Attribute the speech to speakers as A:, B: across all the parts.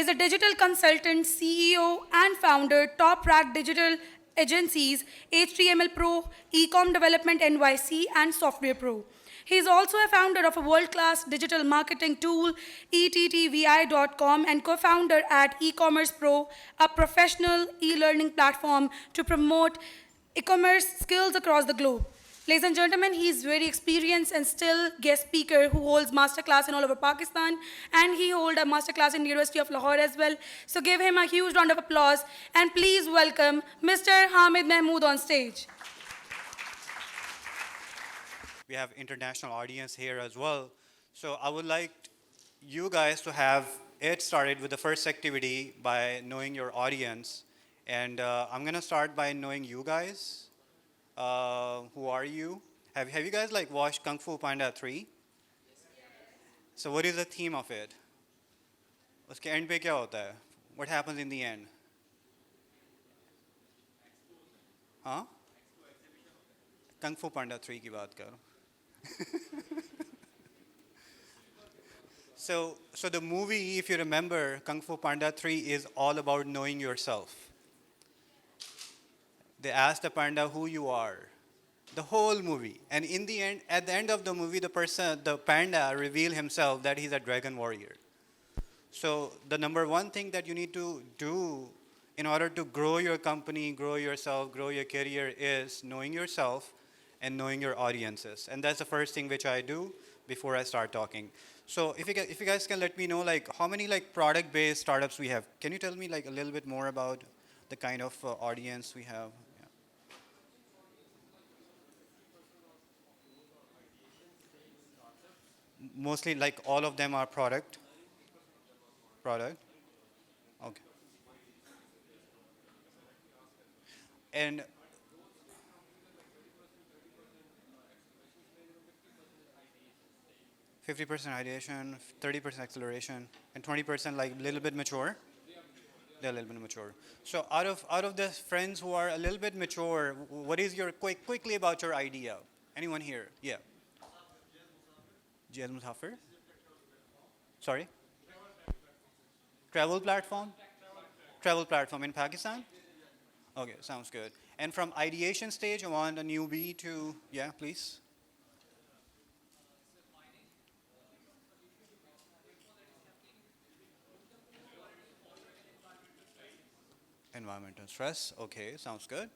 A: is a digital consultant, CEO, and founder, top-ranked digital agencies, HTML Pro, Ecom Development NYC, and Software Pro. He is also a founder of a world-class digital marketing tool, ettvi.com, and co-founder at E-commerce Pro, a professional e-learning platform to promote e-commerce skills across the globe. Ladies and gentlemen, he is very experienced and still guest speaker who holds masterclass in all over Pakistan, and he holds a masterclass in the University of Lahore as well. So give him a huge round of applause, and please welcome Mr. Hamid Mehmood on stage.
B: We have international audience here as well. So I would like you guys to have it started with the first activity by knowing your audience. And I'm gonna start by knowing you guys. Who are you? Have you guys like watched Kung Fu Panda 3? So what is the theme of it? उसके end पे क्या होता है? What happens in the end? हाँ? Kung Fu Panda 3 की बात करो. So the movie, if you remember, Kung Fu Panda 3 is all about knowing yourself. They ask the panda who you are. The whole movie. And in the end, at the end of the movie, the panda reveal himself that he's a dragon warrior. So the number one thing that you need to do in order to grow your company, grow yourself, grow your career is knowing yourself and knowing your audiences. And that's the first thing which I do before I start talking. So if you guys can let me know like how many like product-based startups we have. Can you tell me like a little bit more about the kind of audience we have? Yeah. Mostly like all of them are product. Okay. And 50% ideation, 30% acceleration, and 20% like a little bit mature. They're a little bit mature. So out of the friends who are a little bit mature, what is your quickly about your idea? Anyone here? Yeah. Jaz Musafir? Sorry? Travel platform? Travel platform in Pakistan? Okay, sounds good. And from ideation stage, I want a newbie to, yeah, please. Environmental stress. Okay, sounds good.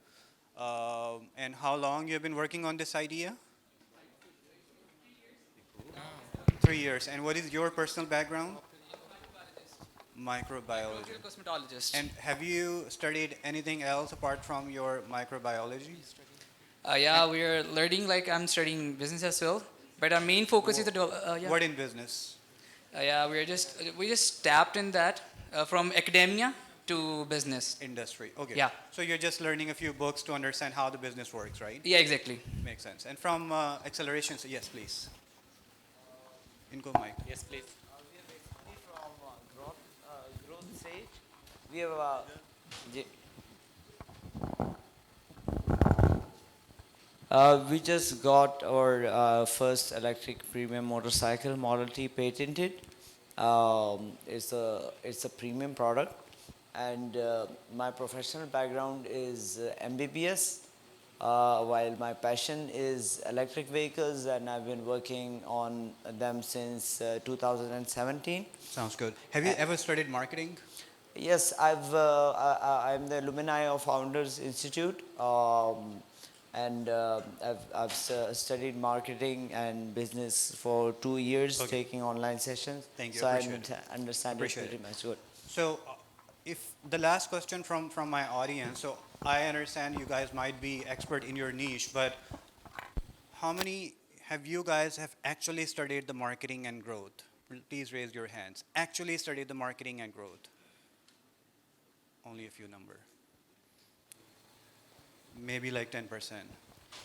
B: And how long you have been working on this idea? 3 years. And what is your personal background? Microbiology.
C: Cosmetologist.
B: And have you studied anything else apart from your microbiology?
C: Yeah, we are learning. Like I'm studying business as well, but our main focus is the yeah.
B: What in business?
C: Yeah, we just tapped in that from academia to business.
B: Industry. Okay.
C: Yeah.
B: So you're just learning a few books to understand how the business works, right?
C: Yeah, exactly.
B: Makes sense. And from acceleration, so yes, please. Inko mic.
D: Yes, please. We are basically from growth stage. We have we just got our first electric premium motorcycle, Model T, patented. It's a premium product, and my professional background is MBBS. While my passion is electric vehicles, and I've been working on them since 2017.
B: Sounds good. Have you ever studied marketing?
D: Yes, I'm the alumni of Founders Institute, and I've studied marketing and business for 2 years,
B: Okay.
D: taking online sessions.
B: Thank you.
D: So I
B: Appreciate it.
D: understand it
B: Appreciate
D: pretty
B: it.
D: much good.
B: So, if the last question from my audience, so I understand you guys might be expert in your niche, but how many have you guys have actually studied the marketing and growth? Please raise your hands. Actually studied the marketing and growth. Only a few number. Maybe like 10%.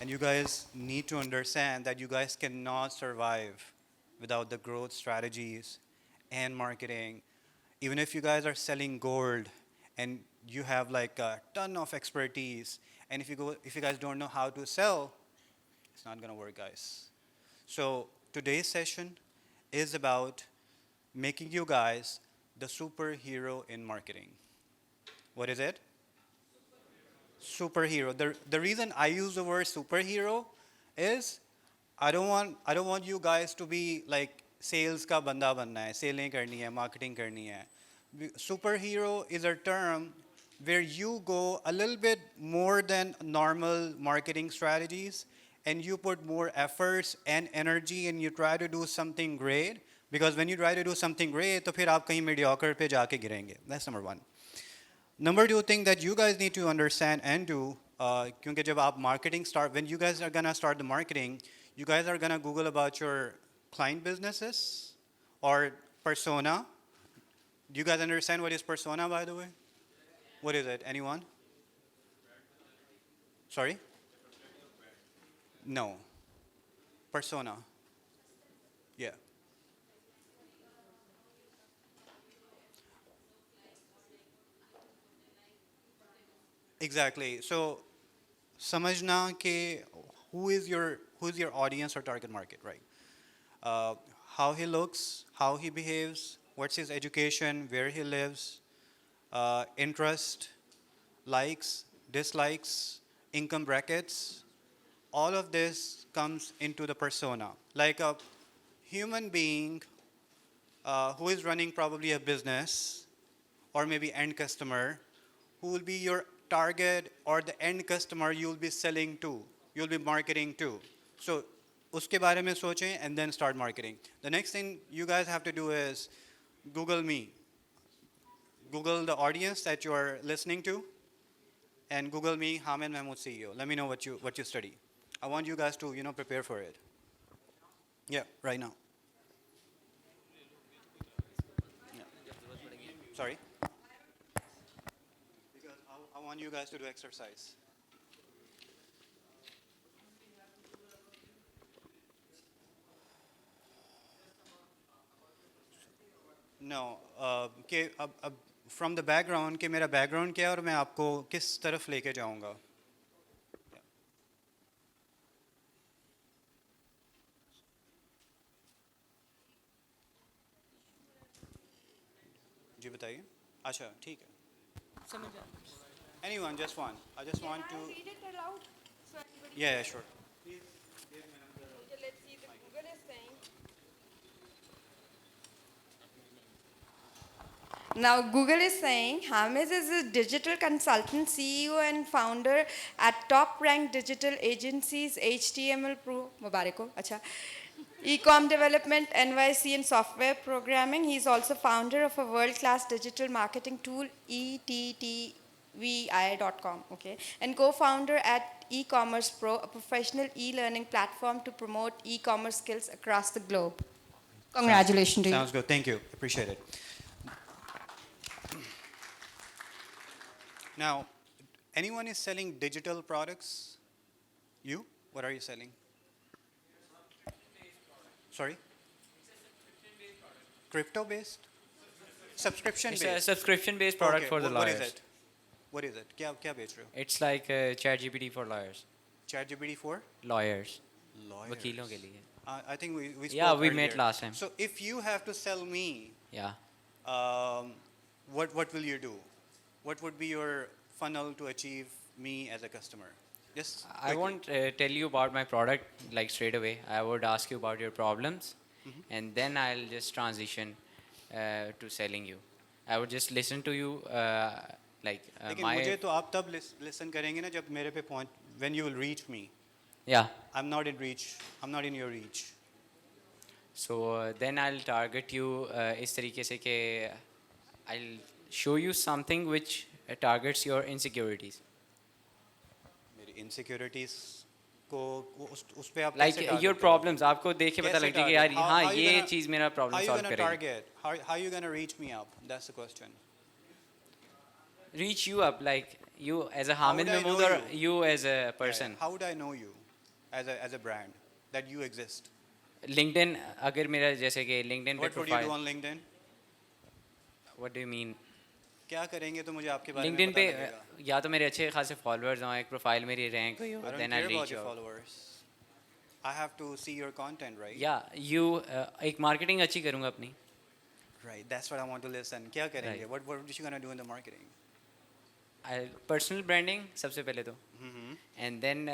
B: And you guys need to understand that you guys cannot survive without the growth strategies and marketing. Even if you guys are selling gold and you have like a ton of expertise, and if you guys don't know how to sell, it's not gonna work, guys. So today's session is about making you guys the superhero in marketing. What is it? Superhero. The reason I use the word superhero is I don't want you guys to be like sales का बंदा बनना है, selling करनी है, marketing करनी है. Superhero is a term where you go a little bit more than normal marketing strategies and you put more efforts and energy and you try to do something great, because when you try to do something great तो फिर आप कहीं mediocre पे जाके गिरेंगे. That's number one. Number two thing that you guys need to understand and do, क्योंकि जब आप marketing start, when you guys are gonna start the marketing, you guys are gonna Google about your client businesses or persona. Do you guys understand what is persona, by the way? What is it? Anyone? Sorry? No. Persona. Yeah. Exactly. So, समझना कि who is your audience or target market, right? How he looks, how he behaves, what's his education, where he lives, interest, likes, dislikes, income brackets. All of this comes into the persona. Like a human being who is running probably a business or maybe end customer, who will be your target or the end customer you will be selling to, you'll be marketing to. So उसके बारे में सोचें and then start marketing. The next thing you guys have to do is Google me. Google the audience that you are listening to and Google me, Hamid Mehmood CEO. Let me know what you study. I want you guys to prepare for it. Yeah, right now. Yeah. Sorry? Because I want you guys to do exercise. No, कि अब from the background कि मेरा background क्या है और मैं आपको किस तरफ लेके जाऊंगा. जी बताइए. अच्छा ठीक है. Anyone, just one. I just want to.
E: Read it aloud so everybody
B: Yeah, sure.
E: Okay, let's see. The Google is saying. Now, Google is saying Hamid is a digital consultant, CEO, and founder at top-ranked digital agencies HTML Pro, Mubareko, acha, e-com development, NYC, and software programming. He's also founder of a world-class digital marketing tool, ETTVI.com, okay, and co-founder at E-commerce Pro, a professional e-learning platform to promote e-commerce skills across the globe. Congratulations to you.
B: Sounds good. Thank you. Appreciate it. Now, anyone is selling digital products? You? What are you selling? Sorry? Crypto based? Subscription
C: It's
B: based?
C: a subscription-based product
B: Okay,
C: for the
B: what
C: lawyers.
B: is it? What is it? क्या बेच रहे हो?
C: It's like ChatGPT for lawyers.
B: ChatGPT for?
C: Lawyers.
B: Lawyers.
C: वकीलों के लिए.
B: I think we spoke
C: Yeah, we
B: earlier.
C: met last time.
B: So if you have to sell me,
C: Yeah.
B: what will you do? What would be your funnel to achieve me as a customer? Just
C: I
B: quickly.
C: won't tell you about my product like straight away. I would ask you about your problems, and then I'll just transition to selling you. I would just listen to you
B: लेकिन
C: my
B: मुझे तो आप तब listen करेंगे ना जब मेरे पे पहुंच, when you will reach me.
C: yeah.
B: I'm not in reach. I'm not in your reach.
C: So then I'll target you इस तरीके से कि I'll show you something which targets your insecurities.
B: मेरी insecurities को उस पे आप
C: Like
B: कैसे target
C: your
B: करोगे?
C: problems. आपको देख के पता
B: कैसे
C: लगता है कि
B: target?
C: यार
B: How-
C: हाँ
B: how you
C: ये
B: gonna-
C: चीज़ मेरा
B: How
C: problem
B: you
C: solve
B: gonna
C: करेगी.
B: target? How you gonna reach me up? That's the question.
C: Reach you up like you as a
B: How
C: Hamid
B: would I know
C: Mehmood or
B: you?
C: you as a
B: Yeah,
C: person.
B: yeah. How would I know you as a brand that you exist?
C: LinkedIn अगर मेरा जैसे कि LinkedIn पे
B: What would you do
C: profile.
B: on LinkedIn?
C: What do you mean?
B: क्या करेंगे तो मुझे आपके बारे में
C: LinkedIn
B: पता
C: पे
B: लगेगा.
C: या तो मेरे अच्छे खासे followers हों, एक profile मेरी rank हुई
B: I
C: हो,
B: don't
C: then
B: care
C: I'll
B: about
C: reach
B: your
C: you out.
B: followers. I have to see your content, right?
C: Yeah, you एक marketing अच्छी करूँगा अपनी.
B: Right, that's what I want to listen. क्या करेंगे?
C: Right.
B: What are you gonna do in the marketing?
C: I'll personal branding सबसे पहले तो, and then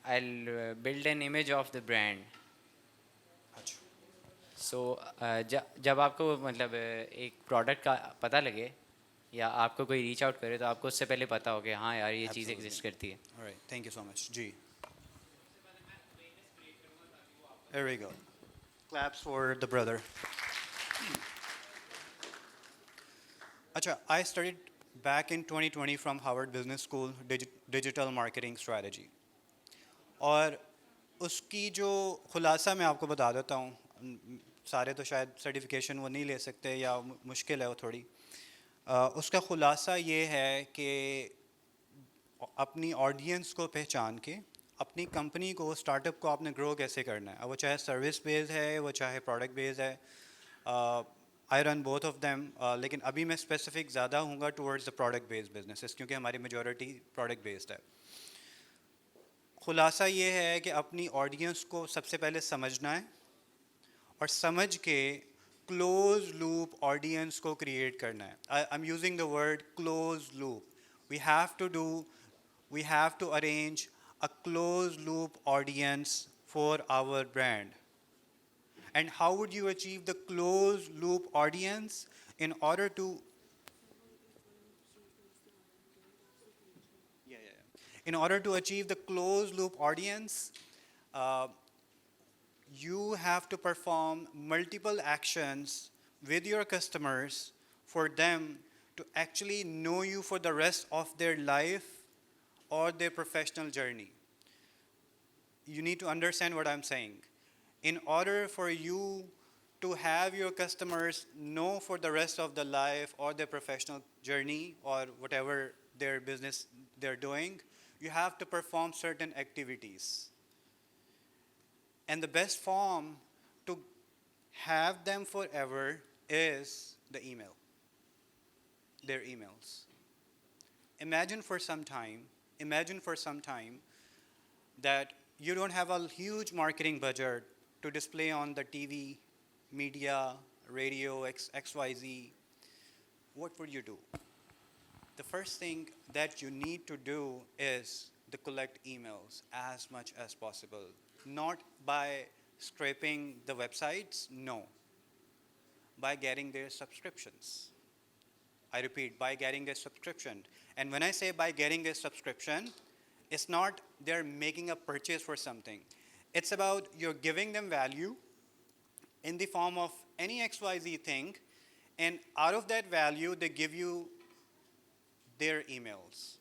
C: I'll build an image of the brand.
B: अच्छा.
C: So जब आपको मतलब एक प्रोडक्ट का पता लगे या आपको कोई रीच आउट करे तो आपको उससे पहले पता हो कि हाँ यार ये चीज़
B: Absolutely.
C: एग्जिस्ट करती है.
B: All right, thank you so much. G. There we go. Claps for the brother. Acha, I studied back in 2020 from Harvard Business School digital marketing strategy. और उसकी जो खुलासा मैं आपको बता देता हूँ, सारे तो शायद सर्टिफिकेशन वो नहीं ले सकते या मुश्किल है वो थोड़ी. उसका खुलासा ये है कि अपनी ऑडियंस को पहचान के अपनी कंपनी को, स्टार्टअप को आपने ग्रो कैसे करना है. वो चाहे सर्विस बेस्ड है, वो चाहे प्रोडक्ट बेस्ड है. I run both of them, लेकिन अभी मैं स्पेसिफिक ज़्यादा हूँगा towards the product based businesses क्योंकि हमारी मेजॉरिटी प्रोडक्ट बेस्ड है. खुलासा ये है कि अपनी ऑडियंस को सबसे पहले समझना है और समझ के क्लोज लूप ऑडियंस को क्रिएट करना है. I am using the word close loop. We have to arrange a closed loop audience for our brand. And how would you achieve the closed loop audience? In order to in order to achieve the closed loop audience, you have to perform multiple actions with your customers for them to actually know you for the rest of their life or their professional journey. You need to understand what I'm saying. In order for you to have your customers know for the rest of the life or their professional journey or whatever their business they're doing, you have to perform certain activities. And the best form to have them forever is the email, their emails. Imagine for some time that you don't have a huge marketing budget to display on the TV, media, radio, XYZ. What would you do? The first thing that you need to do is to collect emails as much as possible. Not by scraping the websites, no. By getting their subscriptions. I repeat, by getting a subscription. And when I say by getting a subscription, it's not they're making a purchase for something. It's about you're giving them value in the form of any XYZ thing, and out of that value, they give you their emails.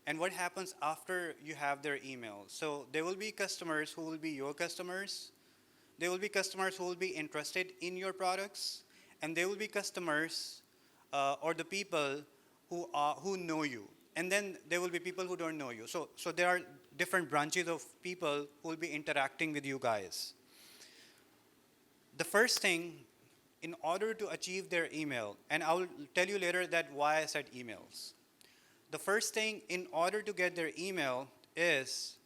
B: And what happens after you have their emails? So there will be customers who will be your customers. There will be customers who will be interested in your products. And there will be customers or the people who know you. And then there will be people who don't know you. So there are different branches of people who will be interacting with you guys. The first thing, in order to achieve their email, and I will tell you later that why I said emails. The first thing, in order to get their email, is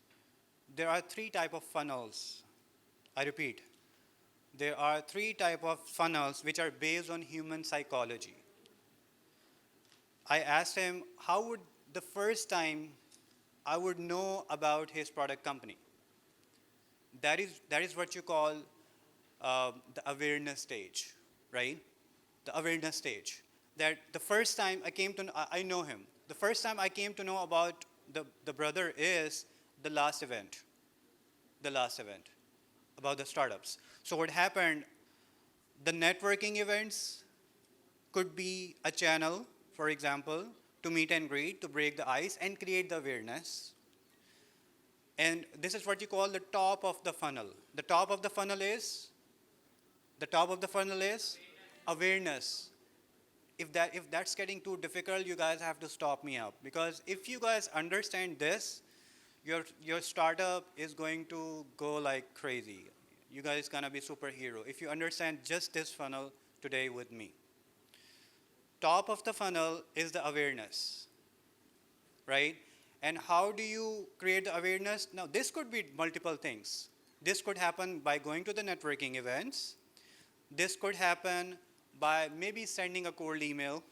B: there are 3 types of funnels. I repeat, there are 3 types of funnels which are based on human psychology. I asked him, how would the first time I would know about his product company? That is what you call the awareness stage, right? The awareness stage. That the first time I know him. The first time I came to know about the brother is the last event. About the startups. So what happened, the networking events could be a channel, for example, to meet and greet, to break the ice and create the awareness. And this is what you call the top of the funnel. The top of the funnel is awareness. If that's getting too difficult, you guys have to stop me up. Because if you guys understand this, your startup is going to go like crazy. You guys gonna be superhero. If you understand just this funnel today with me. Top of the funnel is the awareness, right? And how do you create the awareness? Now, this could be multiple things. This could happen by going to the networking events. This could happen by maybe sending a cold email.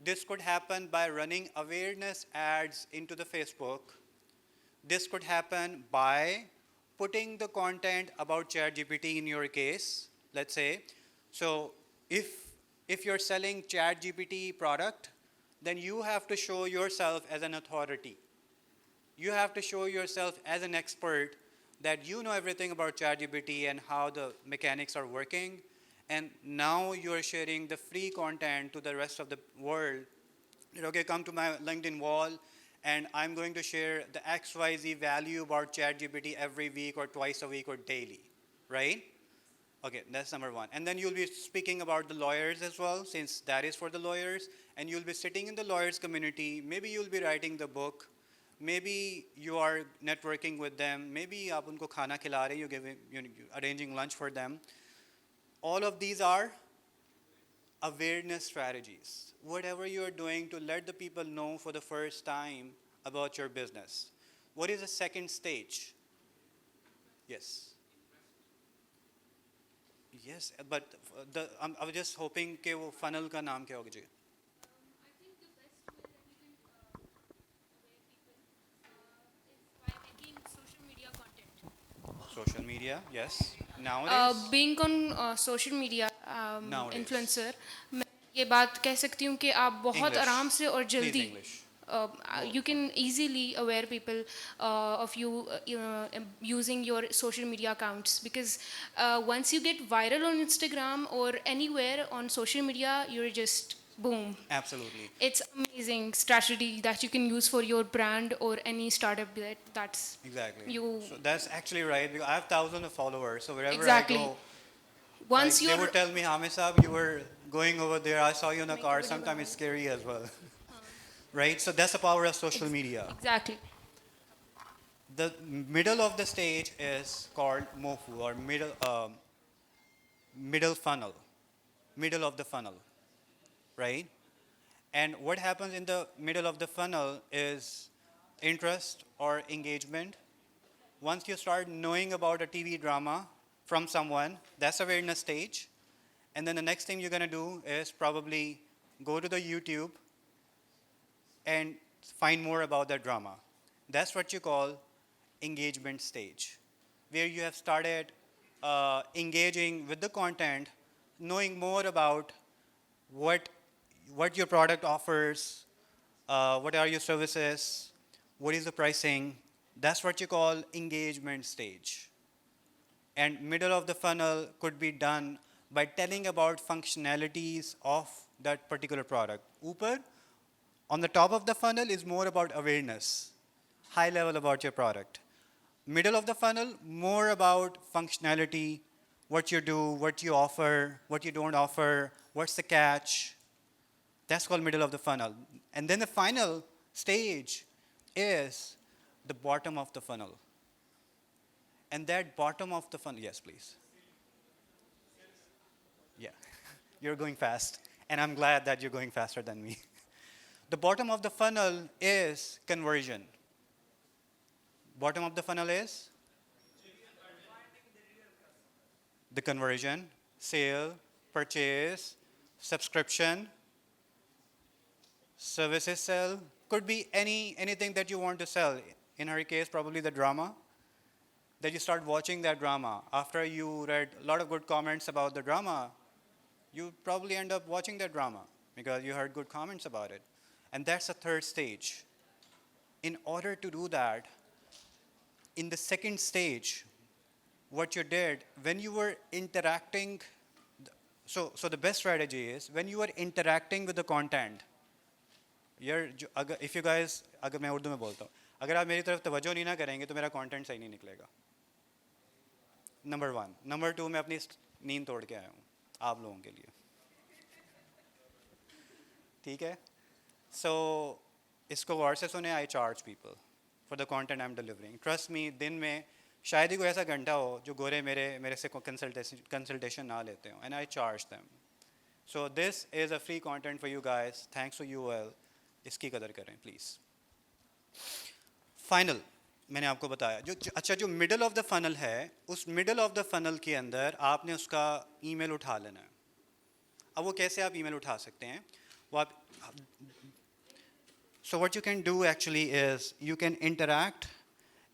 B: This could happen by running awareness ads into the Facebook. This could happen by putting the content about ChatGPT in your case, let's say. So if you're selling ChatGPT product, then you have to show yourself as an authority. You have to show yourself as an expert that you know everything about ChatGPT and how the mechanics are working. And now you're sharing the free content to the rest of the world. Okay, come to my LinkedIn wall, and I'm going to share the XYZ value about ChatGPT every week or twice a week or daily, right? Okay, that's number one. And then you'll be speaking about the lawyers as well, since that is for the lawyers. And you'll be sitting in the lawyers community. Maybe you'll be writing the book. Maybe you are networking with them. Maybe aap unko khana khila rahe, you're arranging lunch for them. All of these are awareness strategies. Whatever you're doing to let the people know for the first time about your business. What is the second stage? Yes. Yes, but I was just hoping कि वो funnel का नाम क्या होगा जी?
F: I think the best way that you can aware people is by making social media content.
B: Social media, yes. Nowadays,
F: Being on social media
B: Nowadays.
F: influencer, मैं ये बात कह सकती हूँ कि आप बहुत
B: English.
F: आराम से और
B: Please
F: जल्दी
B: English.
F: you can easily aware people of you using your social media accounts, because once you get viral on Instagram or anywhere on social media, you're just boom.
B: Absolutely.
F: It's amazing strategy that you can use for your brand or any startup that's
B: Exactly.
F: you.
B: So that's actually right, because I have thousands of followers, so wherever
F: Exactly.
B: I go,
F: Once
B: like,
F: you're
B: they would tell me, Hamid Saab, you were going over there, I saw you in a car, sometimes it's scary as well. Right? So that's the power of social media.
F: exactly.
B: The middle of the stage is called MOFU, or middle funnel, middle of the funnel, right? And what happens in the middle of the funnel is interest or engagement. Once you start knowing about a TV drama from someone, that's awareness stage. And then the next thing you're gonna do is probably go to the YouTube and find more about that drama. That's what you call engagement stage, where you have started engaging with the content, knowing more about what your product offers, what are your services, what is the pricing. That's what you call engagement stage. And middle of the funnel could be done by telling about functionalities of that particular product. Upar, on the top of the funnel is more about awareness, high level about your product. Middle of the funnel, more about functionality, what you do, what you offer, what you don't offer, what's the catch. That's called middle of the funnel. And then the final stage is the bottom of the funnel. And that bottom of the funnel, yes, please. Yeah, you're going fast. And I'm glad that you're going faster than me. The bottom of the funnel is conversion. Bottom of the funnel is the conversion, sale, purchase, subscription, services sell. Could be anything that you want to sell. In her case, probably the drama. That you start watching that drama. After you read a lot of good comments about the drama, you probably end up watching that drama because you heard good comments about it. And that's the third stage. In order to do that, in the second stage, what you did, when you were interacting, so the best strategy is when you are interacting with the content, if you guys, अगर मैं उर्दू में बोलता हूँ, अगर आप मेरी तरफ तवज्जो नहीं ना करेंगे तो मेरा content सही नहीं निकलेगा. Number one. Number two, मैं अपनी नींद तोड़ के आया हूँ आप लोगों के लिए. ठीक है? So इसको गौर से सुने, I charge people for the content I'm delivering. Trust me, दिन में शायद ही कोई ऐसा घंटा हो जो गोरे मेरे से consultation ना लेते हो, and I charge them. So this is a free content for you guys. Thanks to UOL. इसकी कदर करें, please. Final. मैंने आपको बताया अच्छा जो मिडल ऑफ द फनल है उस मिडल ऑफ द फनल के अंदर आपने उसका ईमेल उठा लेना है. अब वो कैसे आप ईमेल उठा सकते हैं वो आप so what you can do actually is you can interact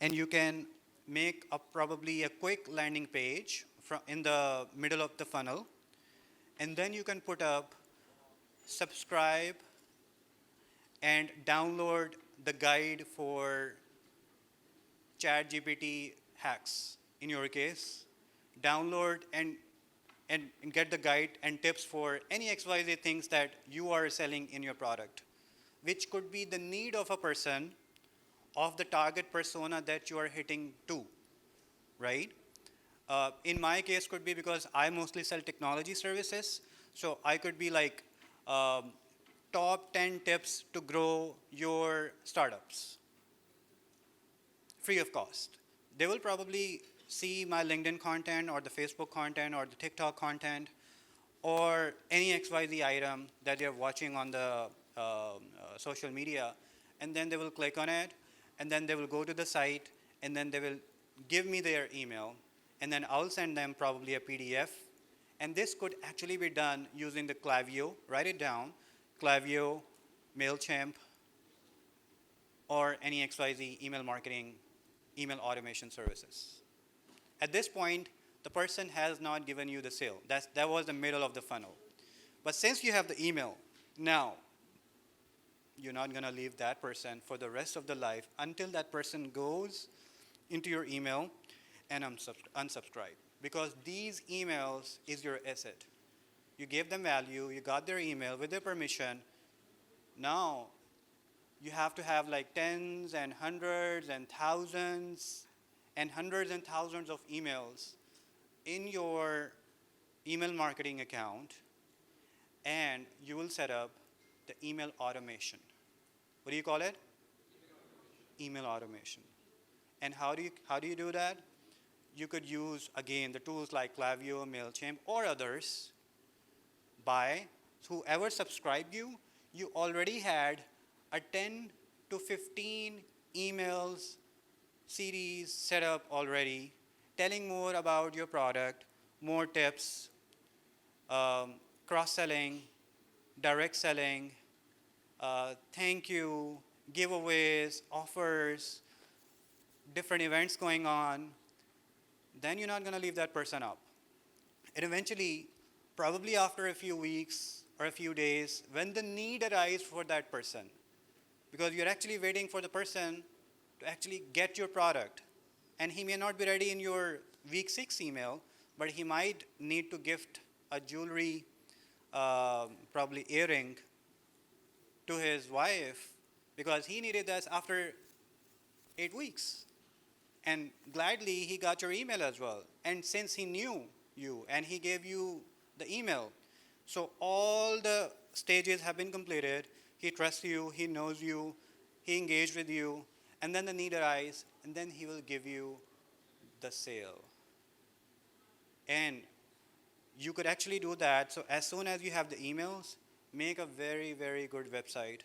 B: and you can make probably a quick landing page in the middle of the funnel, and then you can put up subscribe and download the guide for ChatGPT hacks. In your case, download and get the guide and tips for any XYZ things that you are selling in your product, which could be the need of a person, of the target persona that you are hitting to, right? In my case, could be because I mostly sell technology services, so I could be like top 10 tips to grow your startups, free of cost. They will probably see my LinkedIn content or the Facebook content or the TikTok content or any XYZ item that they're watching on the social media, and then they will click on it, and then they will go to the site, and then they will give me their email, and then I'll send them probably a PDF. And this could actually be done using the Klaviyo. Write it down, Klaviyo, MailChimp, or any XYZ email marketing, email automation services. At this point, the person has not given you the sale. That was the middle of the funnel. But since you have the email, now you're not going to leave that person for the rest of the life until that person goes into your email and unsubscribe. Because these emails is your asset. You gave them value, you got their email with their permission. Now you have to have like tens and hundreds and thousands and hundreds and thousands of emails in your email marketing account, and you will set up the email automation. What do you call it? Email automation. And how do you do that? You could use, again, the tools like Klaviyo, MailChimp, or others. By whoever subscribed you, you already had a 10 to 15 emails series set up already, telling more about your product, more tips, cross-selling, direct selling, thank you, giveaways, offers, different events going on. Then you're not going to leave that person up. And eventually, probably after a few weeks or a few days, when the need arises for that person, because you're actually waiting for the person to actually get your product, and he may not be ready in your week 6 email, but he might need to gift a jewelry, probably earring, to his wife because he needed this after 8 weeks. And gladly, he got your email as well. And since he knew you and he gave you the email, so all the stages have been completed. He trusts you, he knows you, he engaged with you, and then the need arises, and then he will give you the sale. And you could actually do that. So as soon as you have the emails, make a very, very good website.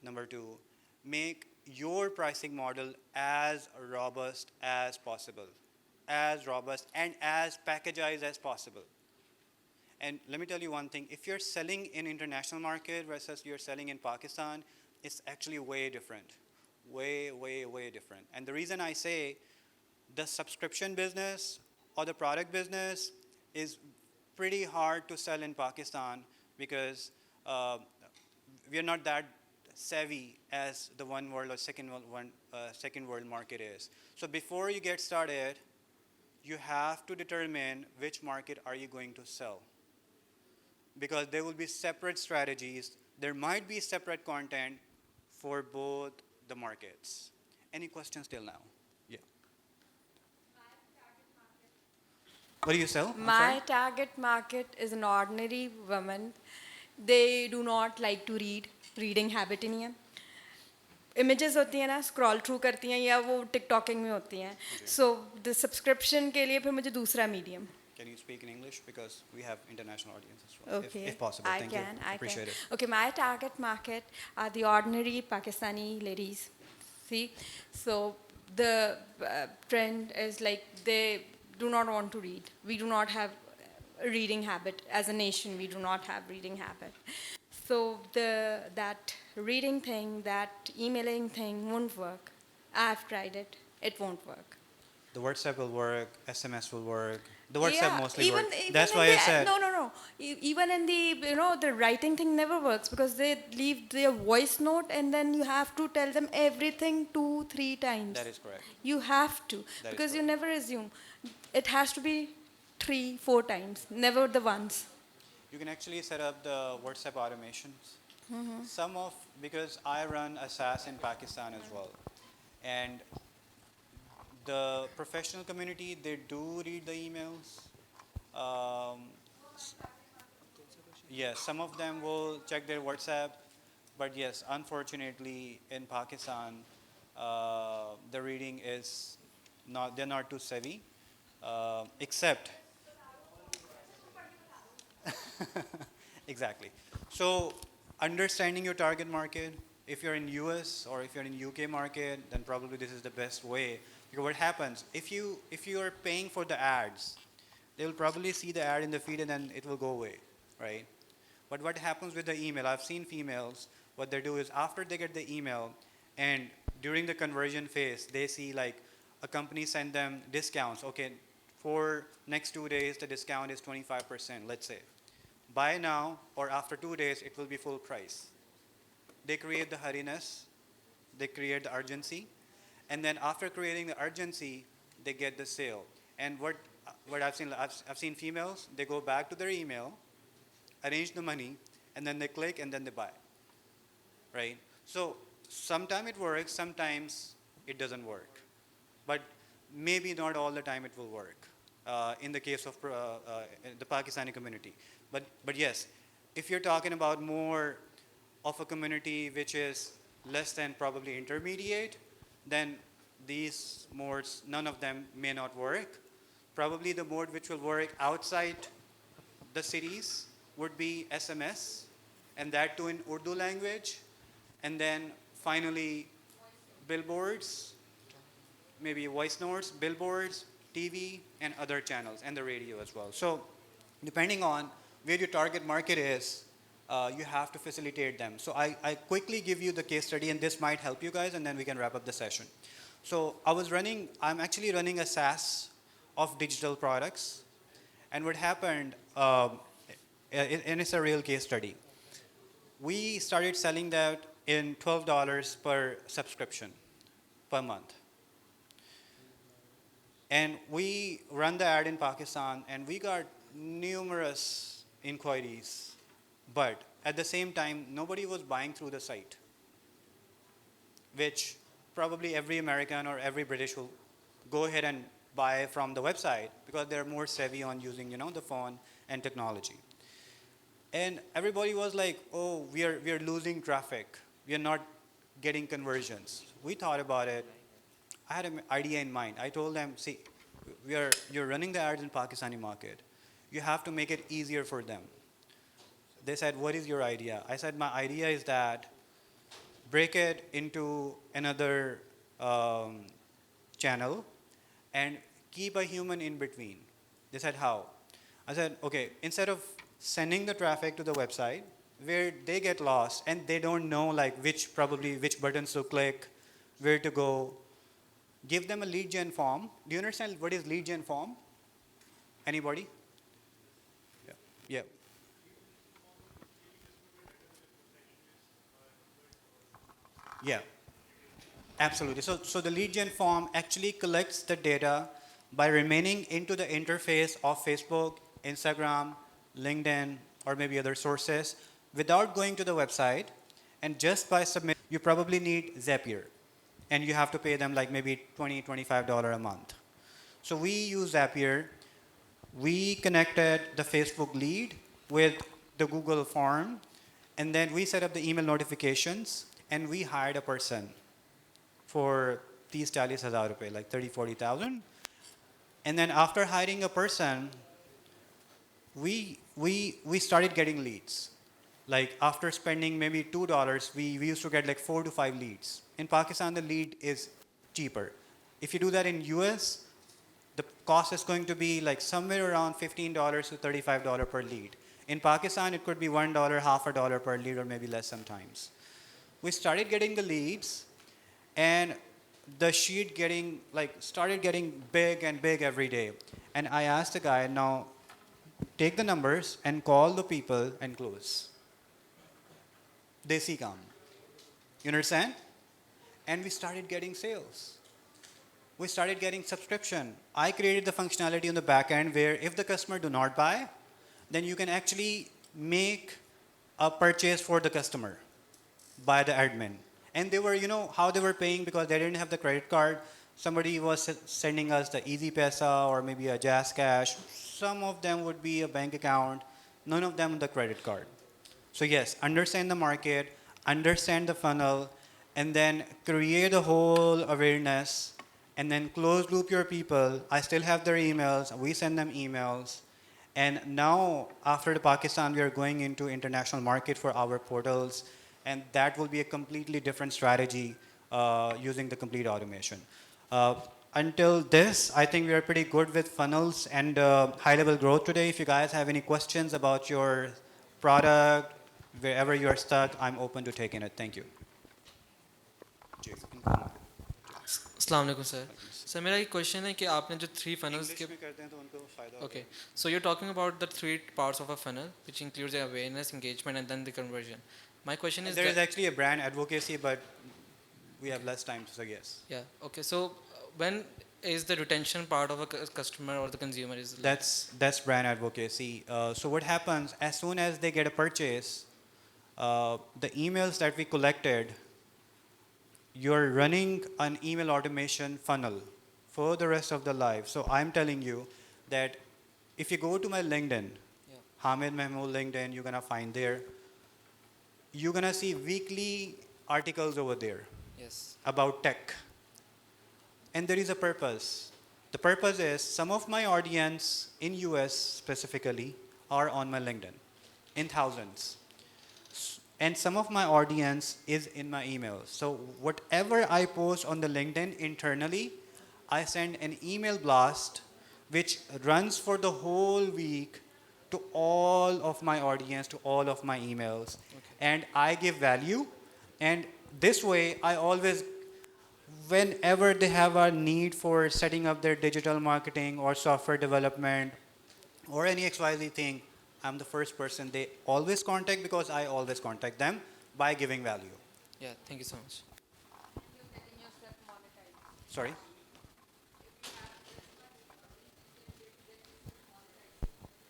B: Number 2, make your pricing model as robust as possible, as robust and as packagized as possible. And let me tell you one thing, if you're selling in international market versus you're selling in Pakistan, it's actually way different, way, way, way different. And the reason I say the subscription business or the product business is pretty hard to sell in Pakistan because we are not that savvy as the one world or second world market is. So before you get started, you have to determine which market are you going to sell, because there will be separate strategies. There might be separate content for both the markets. Any questions till now? Yeah. What do you sell? I'm
E: My
B: sorry?
E: target market is an ordinary woman. They do not like to read. Reading habit ही नहीं है. Images होती हैं ना, scroll through करती हैं या वो TikToking में होती हैं. So the subscription के लिए फिर मुझे दूसरा medium.
B: Can you speak in English, because we have international audience as well?
E: Okay.
B: If possible.
E: I
B: Thank
E: can.
B: you. Appreciate it.
E: Okay, my target market are the ordinary Pakistani ladies. See, so the trend is like they do not want to read. We do not have a reading habit as a nation. We do not have reading habit. So that reading thing, that emailing thing won't work. I've tried it. It won't work.
B: The WhatsApp will work, SMS will work. The WhatsApp
E: Yeah,
B: mostly
E: even
B: work.
E: even
B: That's
E: in
B: why I
E: the
B: said,
E: no no no even in the the writing thing never works because they leave their voice note and then you have to tell them everything 2 3 times.
B: that is correct.
E: You have to
B: That is
E: because you
B: correct.
E: never assume. It has to be 3 4 times, never the once.
B: You can actually set up the WhatsApp automations. Some of, because I run a SaaS in Pakistan as well. And the professional community, they do read the emails. Um, yes, some of them will check their WhatsApp. But yes, unfortunately, in Pakistan, the reading is not, they're not too savvy. Except exactly. So understanding your target market, if you're in US or if you're in UK market, then probably this is the best way. Because what happens, if you are paying for the ads, they will probably see the ad in the feed and then it will go away, right? But what happens with the email, I've seen females, what they do is after they get the email and during the conversion phase, they see like a company send them discounts. Okay, for next 2 days, the discount is 25%, let's say. Buy now or after 2 days, it will be full price. They create the hurriness, they create the urgency, and then after creating the urgency, they get the sale. And what I've seen females, they go back to their email, arrange the money, and then they click and then they buy, right? So sometimes it works, sometimes it doesn't work. But maybe not all the time it will work in the case of the Pakistani community. But yes, if you're talking about more of a community which is less than probably intermediate, then these modes, none of them may not work. Probably the mode which will work outside the cities would be SMS, and that too in Urdu language. And then finally, billboards, maybe voice notes, billboards, TV, and other channels, and the radio as well. So, depending on where your target market is, you have to facilitate them. So, I quickly give you the case study, and this might help you guys, and then we can wrap up the session. So, I'm actually running a SaaS of digital products, and what happened, and it's a real case study. We started selling that in $12 per subscription per month. And we run the ad in Pakistan and we got numerous inquiries. But at the same time, nobody was buying through the site, which probably every American or every British will go ahead and buy from the website because they're more savvy on using, the phone and technology. And everybody was like, oh, we are losing traffic. We are not getting conversions. We thought about it. I had an idea in mind. I told them, see, you're running the ads in Pakistani market. You have to make it easier for them. They said, what is your idea? I said, my idea is that break it into another channel and keep a human in between. They said, how? I said, okay, instead of sending the traffic to the website where they get lost and they don't know like which buttons to click, where to go, give them a lead gen form. Do you understand what is lead gen form? Anybody? Yeah. Yeah. Yeah. Absolutely. So the lead gen form actually collects the data by remaining into the interface of Facebook, Instagram, LinkedIn, or maybe other sources without going to the website. And just by submitting, you probably need Zapier. And you have to pay them like maybe $20, $25 a month. So we use Zapier. We connected the Facebook lead with the Google form. And then we set up the email notifications. And we hired a person for 30,000 rupees, like 30, 40,000. And then after hiring a person, we started getting leads. Like after spending maybe $2, we used to get like 4 to 5 leads. In Pakistan, the lead is cheaper. If you do that in US, the cost is going to be like somewhere around $15 to $35 per lead. In Pakistan, it could be $1, half a dollar per lead, or maybe less sometimes. We started getting the leads, and the sheet started getting big and big every day. And I asked the guy, now take the numbers and call the people and close. Desi kam. You understand? And we started getting sales. We started getting subscription. I created the functionality on the back end where if the customer do not buy, then you can actually make a purchase for the customer by the admin. And they were, how they were paying, because they didn't have the credit card. Somebody was sending us the Easy Pesa or maybe a Jazz Cash. Some of them would be a bank account, none of them the credit card. So yes, understand the market, understand the funnel, and then create a whole awareness, and then close loop your people. I still have their emails. We send them emails. And now, after the Pakistan, we are going into international market for our portals, and that will be a completely different strategy using the complete automation. Until this, I think we are pretty good with funnels and high-level growth today. If you guys have any questions about your product, wherever you are stuck, I'm open to taking it. Thank you.
G: अस्सलाम वालेकुम sir sir मेरा एक question है कि आपने जो three funnels के okay so you talking about the three parts of a funnel which includes awareness engagement and then the conversion my question is
B: There is actually a brand advocacy, but we have less time, so yes.
G: yeah okay so when is the retention part of a customer or the consumer is
B: That's brand advocacy. So what happens as soon as they get a purchase, the emails that we collected, you're running an email automation funnel for the rest of the life. So I'm telling you that if you go to my LinkedIn, Hamid Mehmood LinkedIn, you're gonna find there. You're gonna see weekly articles over there
G: yes
B: about tech. And there is a purpose. The purpose is some of my audience in US specifically are on my LinkedIn in thousands. And some of my audience is in my emails. So whatever I post on the LinkedIn internally, I send an email blast which runs for the whole week to all of my audience, to all of my emails. And I give value. And this way, I always, whenever they have a need for setting up their digital marketing or software development or any XYZ thing, I'm the first person they always contact, because I always contact them by giving value.
G: yeah thank you so much
B: Sorry?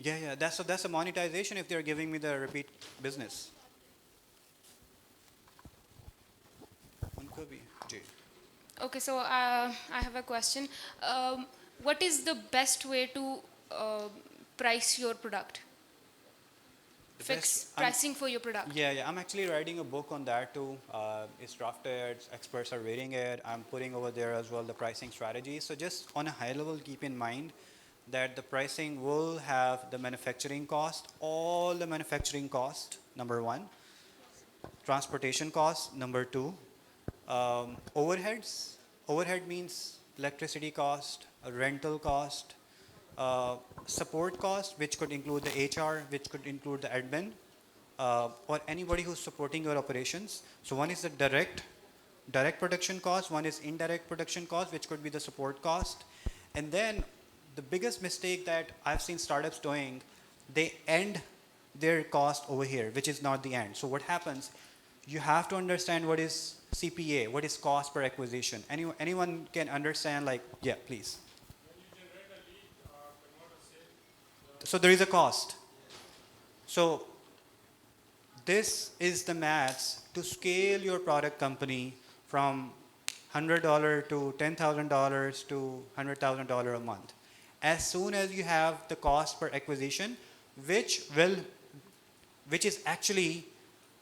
B: Yeah, that's a monetization if they're giving me the repeat business. उनको भी, जी.
F: Okay, so I have a question. What is the best way to price your product?
B: The
F: Fix
B: best-
F: pricing for your product.
B: Yeah, I'm actually writing a book on that too. It's drafted, experts are reading it. I'm putting over there as well the pricing strategy. So just on a high level, keep in mind that the pricing will have the manufacturing cost, all the manufacturing cost, number one. Transportation cost, number two. Overheads. Overhead means electricity cost, a rental cost, support cost, which could include the HR, which could include the admin, or anybody who's supporting your operations. So one is the direct production cost, one is indirect production cost, which could be the support cost. And then the biggest mistake that I've seen startups doing, they end their cost over here, which is not the end. So what happens, you have to understand what is CPA, what is cost per acquisition. Anyone can understand, like, yeah, please. So there is a cost. So this is the maths to scale your product company from $100 to $10,000 to $100,000 a month. As soon as you have the cost per acquisition, which is actually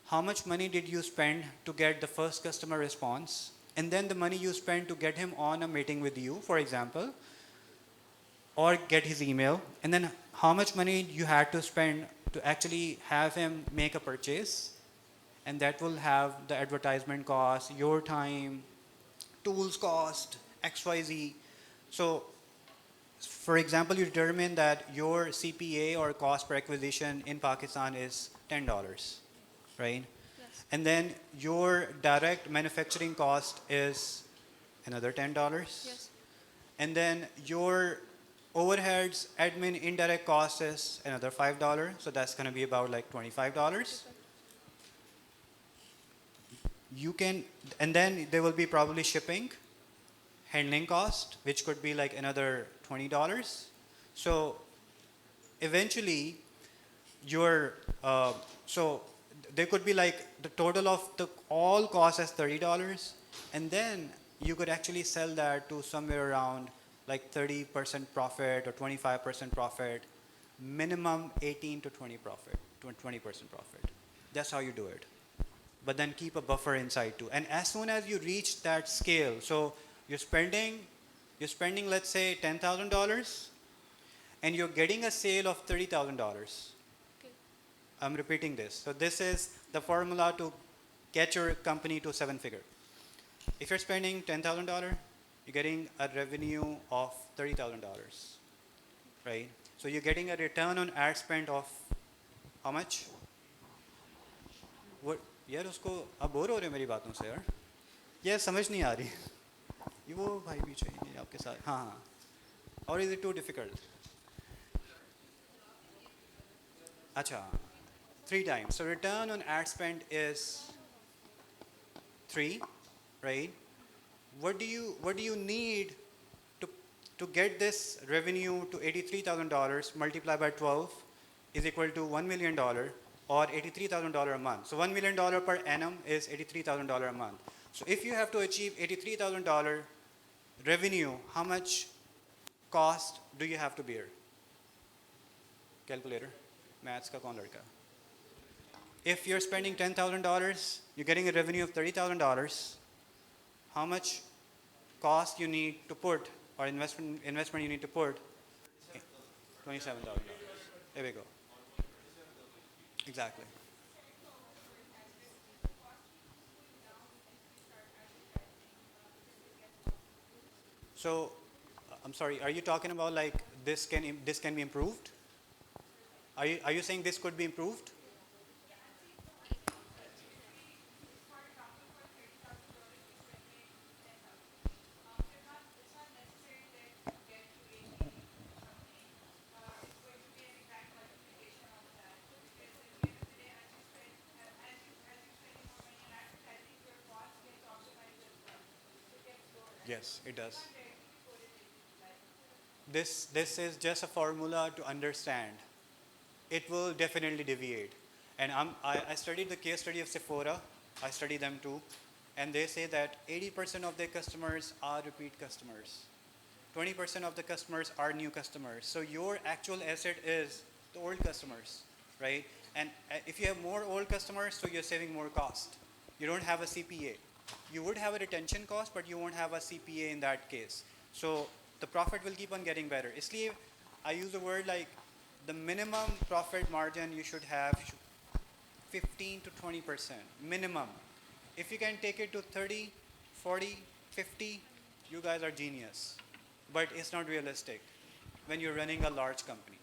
B: how much money did you spend to get the first customer response, and then the money you spend to get him on a meeting with you, for example. or get his email, and then how much money you had to spend to actually have him make a purchase, and that will have the advertisement cost, your time, tools cost, XYZ. So, for example, you determine that your CPA or cost per acquisition in Pakistan is $10, right?
F: Yes.
B: And then your direct manufacturing cost is another $10.
F: Yes.
B: And then your overheads, admin, indirect cost is another $5. So that's going to be about like $25. You can, and then there will be probably shipping, handling cost, which could be like another $20. So eventually, your so there could be like the total of the all costs as $30, and then you could actually sell that to somewhere around like 30% profit or 25% profit, minimum 18 to 20 profit, 20% profit. That's how you do it. But then keep a buffer inside too. And as soon as you reach that scale, so you're spending, let's say $10,000, and you're getting a sale of $30,000.
F: Okay.
B: I'm repeating this. So this is the formula to get your company to seven figure. If you're spending $10,000, you're getting a revenue of $30,000, right? So you're getting a return on ad spend of how much? What? यार उसको आप bore हो रहे हो मेरी बातों से यार ये समझ नहीं आ रही ये वो भाई पीछे ये आपके साथ हाँ हाँ or is it too difficult? Acha, 3 times. So return on ad spend is 3, right? What do you need to get this revenue to $83,000 multiplied by 12 is equal to $1 million or $83,000 a month. So $1 million per annum is $83,000 a month. So if you have to achieve $83,000 revenue, how much cost do you have to bear? Calculator. Maths ka kaun ladka? If you're spending $10,000, you're getting a revenue of $30,000. How much cost you need to put or investment you need to put? $27,000. There we go. Exactly. So, I'm sorry. Are you talking about like this can be improved? Are you saying this could be improved? Yes, it does. This is just a formula to understand. It will definitely deviate. And I studied the case study of Sephora. I study them too. And they say that 80% of their customers are repeat customers. 20% of the customers are new customers. So your actual asset is the old customers, right? And if you have more old customers, so you're saving more cost. You don't have a CPA. You would have a retention cost, but you won't have a CPA in that case. So the profit will keep on getting better. Isliye, I use a word like the minimum profit margin you should have 15 to 20% minimum. If you can take it to 30, 40, 50, you guys are genius. But it's not realistic when you're running a large company.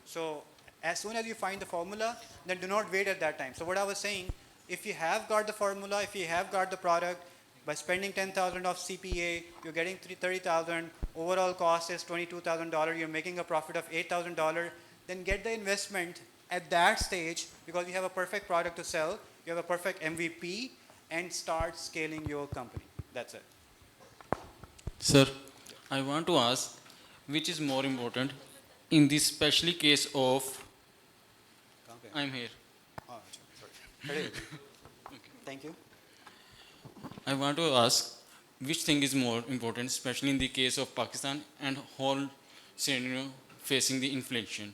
B: So as soon as you find the formula, then do not wait at that time. So what I was saying, if you have got the formula, if you have got the product, by spending 10,000 of CPA, you're getting 30,000. Overall cost is $22,000. You're making a profit of $8,000. Then get the investment at that stage because you have a perfect product to sell. You have a perfect MVP and start scaling your company. That's it.
H: Sir, I want to ask, which is more important in this special case of, I'm here.
B: Oh, sorry. Thank you.
H: I want to ask, which thing is more important, especially in the case of Pakistan and whole scenario facing the inflation,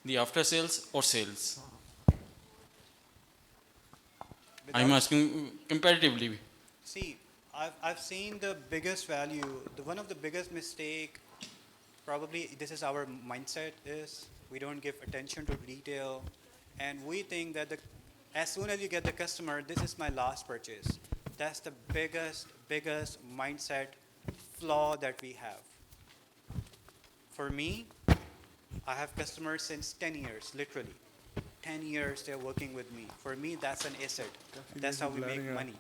H: the after sales or sales? I'm asking comparatively.
B: See, I've seen the biggest value, one of the biggest mistake probably this is our mindset is we don't give attention to detail, and we think that as soon as you get the customer, this is my last purchase. That's the biggest mindset flaw that we have. For me, I have customers since 10 years, literally. 10 years they're working with me. For me, that's an asset. That's how we make money.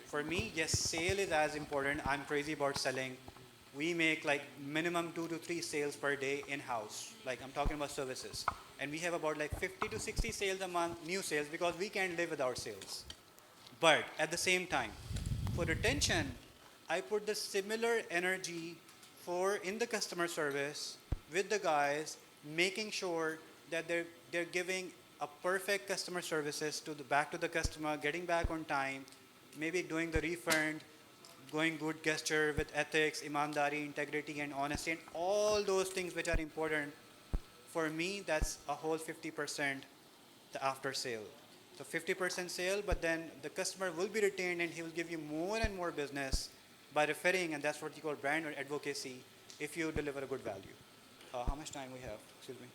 B: For me, yes, sale is as important. I'm crazy about selling. We make like minimum 2 to 3 sales per day in-house. Like I'm talking about services. And we have about like 50 to 60 sales a month, new sales, because we can't live without sales. But at the same time, for retention, I put the similar energy for in the customer service with the guys, making sure that they're giving a perfect customer services to the back to the customer, getting back on time, maybe doing the refund, going good gesture with ethics, imandari, integrity, and honesty, and all those things which are important. For me, that's a whole 50% the after sale. So 50% sale, but then the customer will be retained and he will give you more and more business by referring, and that's what you call brand or advocacy if you deliver a good value. How much time we have? Excuse me.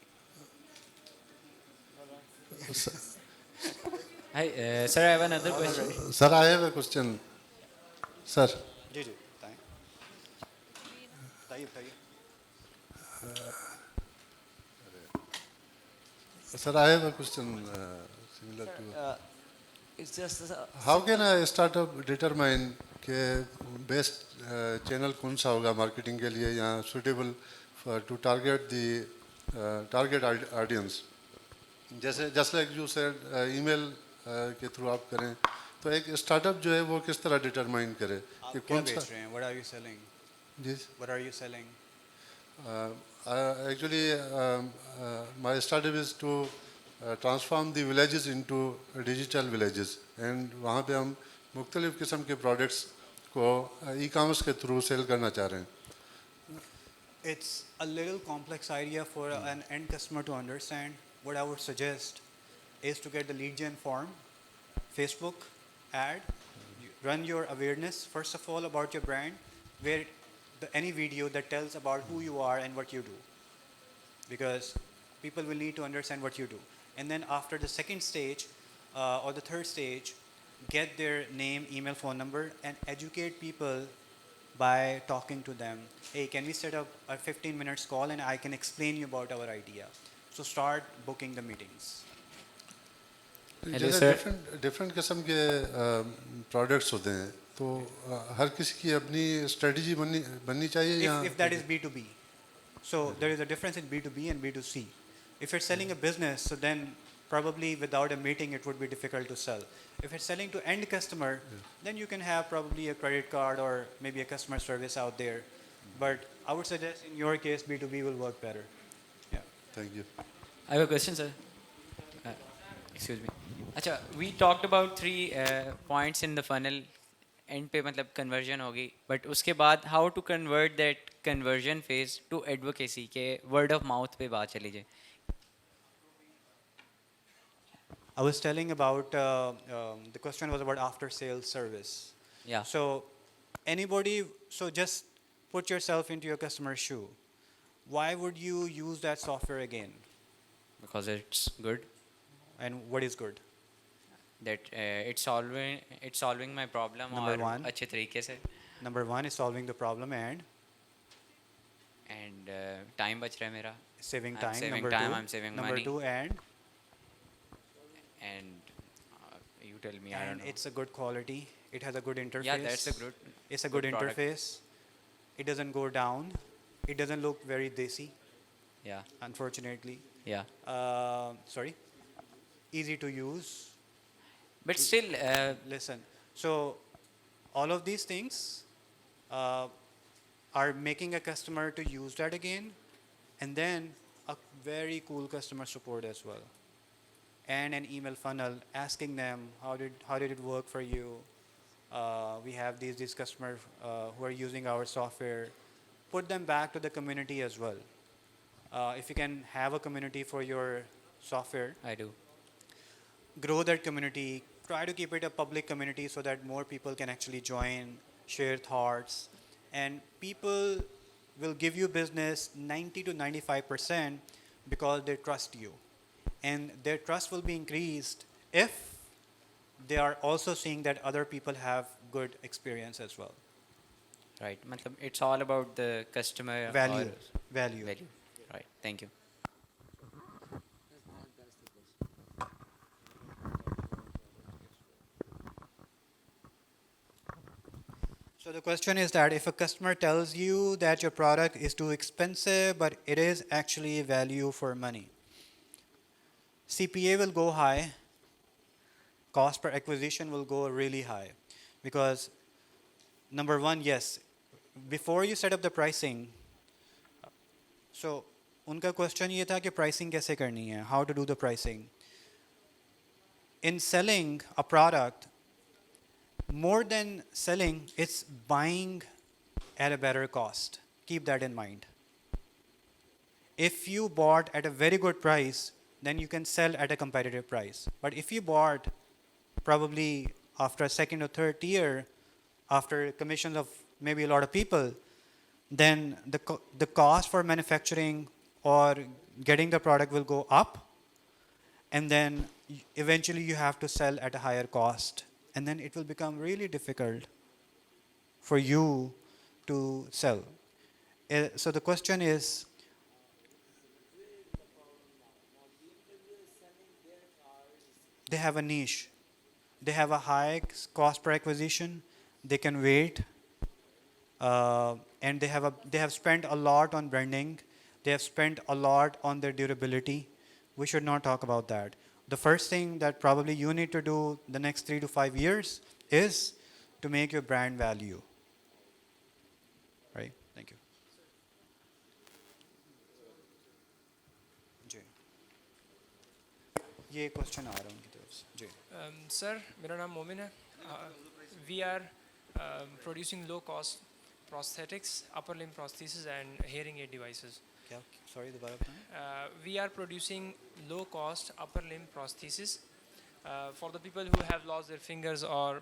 C: Hi, sir, I have another question.
I: Sir, I have a question. Sir,
B: जी जी बताएं बताइए बताइए
I: sir, I have a question similar to.
D: It's just
I: How can a startup determine कि best channel कौन सा होगा marketing के लिए या suitable to target the target audience? जैसे just like you said email के through आप करें तो एक startup जो है वो किस तरह determine करे कि
B: आप क्या
I: कौन सा
B: बेच रहे हैं? What are you selling?
I: Ji
B: What are you selling?
I: Actually, my startup is to transform the villages into digital villages, and वहाँ पे हम मुख्तलिफ किस्म के products को e-commerce के through sell करना चाह रहे हैं.
B: It's a little complex idea for an end customer to understand. What I would suggest is to get the lead gen form, Facebook ad, run your awareness first of all about your brand, where any video that tells about who you are and what you do, because people will need to understand what you do. And then after the second stage or the third stage, get their name, email, phone number, and educate people by talking to them. Hey, can we set up a 15 minutes call and I can explain you about our idea? So start booking the meetings.
C: Hello,
I: जैसे
C: sir.
I: different किस्म के products होते हैं तो हर किसी की अपनी strategy बननी चाहिए या
B: If that is B2B. So there is a difference in B2B and B2C. If you're selling a business, so then probably without a meeting it would be difficult to sell. If it's selling to end customer, then you can have probably a credit card or maybe a customer service out there. But I would suggest in your case B2B will work better. Yeah.
I: Thank you.
C: I have a question, sir. Excuse me. अच्छा, we talked about 3 points in the funnel. End पे मतलब conversion होगी, but उसके बाद how to convert that conversion phase to advocacy के word of mouth पे बात चली जाए.
B: I was telling about the question was about after sales service.
C: Yeah.
B: So so just put yourself into your customer's shoe. Why would you use that software again?
C: Because it's good.
B: And what is good?
C: That it's solving my problem
B: Number
C: और
B: one.
C: अच्छे तरीके से.
B: Number one is solving the problem and
C: time बच रहा है मेरा.
B: saving
C: I'm
B: time.
C: saving
B: Number
C: time,
B: two.
C: I'm saving
B: Number
C: money.
B: two and
C: You tell me, I don't know.
B: it's a good quality. It has a good interface.
C: Yeah, that's a good.
B: It's a good
C: product.
B: interface. It doesn't go down. It doesn't look very desi,
C: Yeah,
B: unfortunately.
C: yeah.
B: Sorry. Easy to use.
C: But still,
B: Listen. So all of these things are making a customer to use that again, and then a very cool customer support as well, and an email funnel asking them how did it work for you. We have these customers who are using our software. Put them back to the community as well. If you can have a community for your software,
C: I do.
B: grow that community. Try to keep it a public community so that more people can actually join, share thoughts, and people will give you business 90 to 95% because they trust you. And their trust will be increased if they are also seeing that other people have good experience as well.
C: Right. matlab, it's all about the customer
B: Value,
C: or
B: value.
C: value. Right. Thank you.
B: So the question is that if a customer tells you that your product is too expensive, but it is actually value for money, CPA will go high, cost per acquisition will go really high. Because number one, yes, before you set up the pricing, so उनका question ये था कि pricing कैसे करनी है, how to do the pricing. In selling a product, more than selling, it's buying at a better cost. Keep that in mind. If you bought at a very good price, then you can sell at a competitive price. But if you bought probably after a second or third year, after commissions of maybe a lot of people, then the cost for manufacturing or getting the product will go up, and then eventually you have to sell at a higher cost, and then it will become really difficult for you to sell. So the question is, they have a niche, they have a high cost per acquisition, they can wait, and they have spent a lot on branding, they have spent a lot on their durability. We should not talk about that. The first thing that probably you need to do the next 3 to 5 years is to make your brand value. Right? Thank you. जी ये question आ रहा है उनकी तरफ से जी
J: sir मेरा नाम मोमिन है we are producing low cost prosthetics, upper limb prosthesis and hearing aid devices.
B: क्या सॉरी दोबारा बताएं
J: We are producing low cost upper limb prosthesis for the people who have lost their fingers or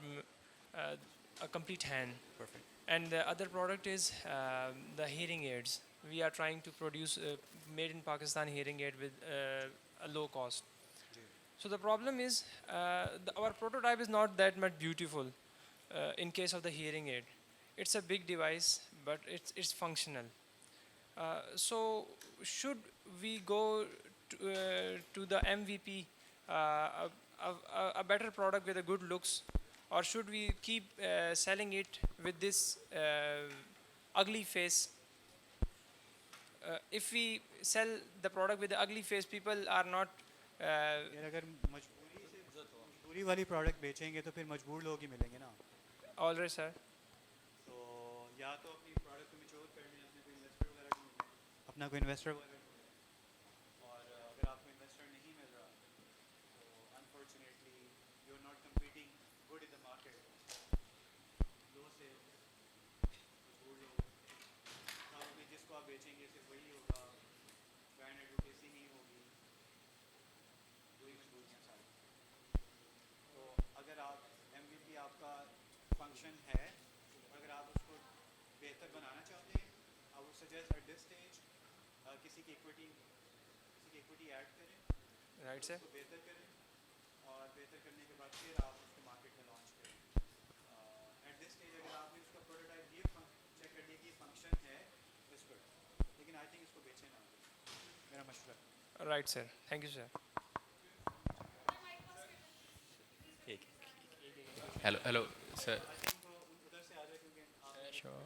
J: a complete hand.
B: Perfect.
J: And the other product is the hearing aids. We are trying to produce made in Pakistan hearing aid with a low cost. So the problem is our prototype is not that much beautiful in case of the hearing aid. It's a big device, but it's functional. So should we go to the MVP, a better product with a good looks, or should we keep selling it with this ugly face? If we sell the product with the ugly face, people are not.
B: यार अगर मजबूरी वाली product बेचेंगे तो फिर मजबूर लोग ही मिलेंगे ना
J: All right, sir.
B: तो या तो अपनी प्रोडक्ट को मैच्योर करने अपने कोई इन्वेस्टर वगैरह ढूंढना अपना कोई इन्वेस्टर वगैरह ढूंढना और अगर आपको इन्वेस्टर नहीं मिल रहा तो unfortunately you are not competing good in the market लो से मजबूर लोग साथ में जिसको आप बेचेंगे सिर्फ वही होगा ब्रांड एडवर्टाइजिंग नहीं होगी वही मजबूरियाँ सारी तो अगर आप MVP आपका फंक्शन है अगर आप उसको बेहतर बनाना चाहते हैं I would suggest at this stage किसी की इक्विटी ऐड करें
J: Right, sir.
B: उसको बेहतर करें और बेहतर करने के बाद फिर आप उसको मार्केट में लॉन्च करें एट दिस स्टेज अगर आपने उसका प्रोटोटाइप ये चेक कर लिया कि फंक्शन है इस पर लेकिन आई थिंक इसको बेचें ना मेरा मशवरा
J: Right, sir. Thank you, sir.
H: Hello, sir.
B: उधर से आ जाए क्योंकि आप
J: Sure.